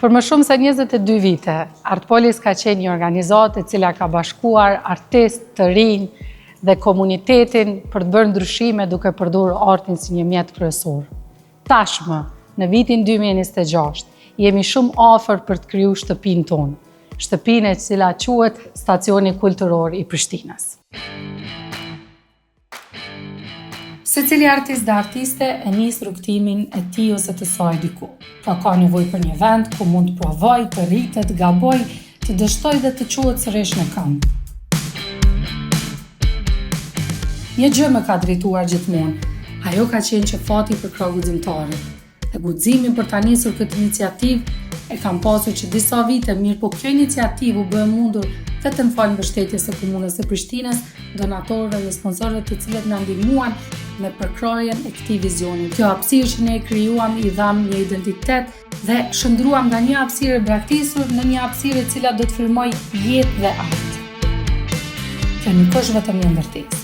Për më shumë se 22 vite, Artpolis ka qenë një organizatë e cila ka bashkuar artistë të rinj dhe komunitetin për të bërë ndryshime duke përdorur artin si një mjet kryesor. Tashmë, në vitin 2026, jemi shumë afër për të krijuar shtëpinë tonë, shtëpinë e cila quhet Stacioni Kulturor i Prishtinës. Secili artist dhe artiste e nis rrugtimin e tij ose të saj diku. Pra ka nevojë për një vend ku mund të provoj, të rritet, të gaboj, të dështoj dhe të quhet sërish në këmbë. Një gjë më ka drejtuar gjithmonë. Ajo ka qenë që fati për krah guximtarit. E guximin për ta nisur këtë iniciativë e kam pasur që disa vite, mirë po kjo iniciativë u bë mundur vetëm fal mbështetjes së Komunës së Prishtinës, donatorëve dhe sponsorëve të cilët na ndihmuan me përkrajen e këtij vizioni. Kjo hapësirë që ne e krijuam i dham një identitet dhe shndruam nga një hapësirë e braktisur në një hapësirë e cila do të frymoj jetë dhe art. Kjo nuk është vetëm një ndërtesë.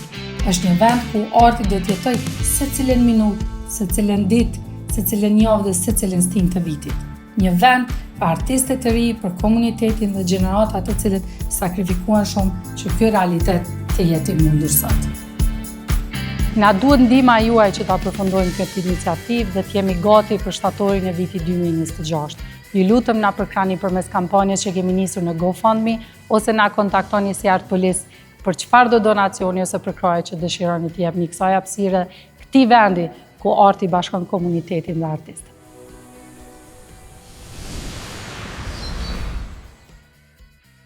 Është një vend ku arti do të jetojë secilën minutë, secilën ditë, secilën javë dhe secilën stin të vitit. Një vend për artistë të ri, për komunitetin dhe gjenerata të cilët sakrifikuan shumë që ky realitet të jetë i mundur sot. Na duhet ndihma juaj që ta përfundojmë këtë iniciativë dhe të jemi gati për shtatorin e vitit 2026. Ju lutem na përkrahni përmes kampanjës që kemi nisur në GoFundMe ose na kontaktoni si Artpolis për çfarëdo donacioni ose përkraje që dëshironi të jepni kësaj hapësire, këtij vendi ku arti bashkon komunitetin dhe artistët.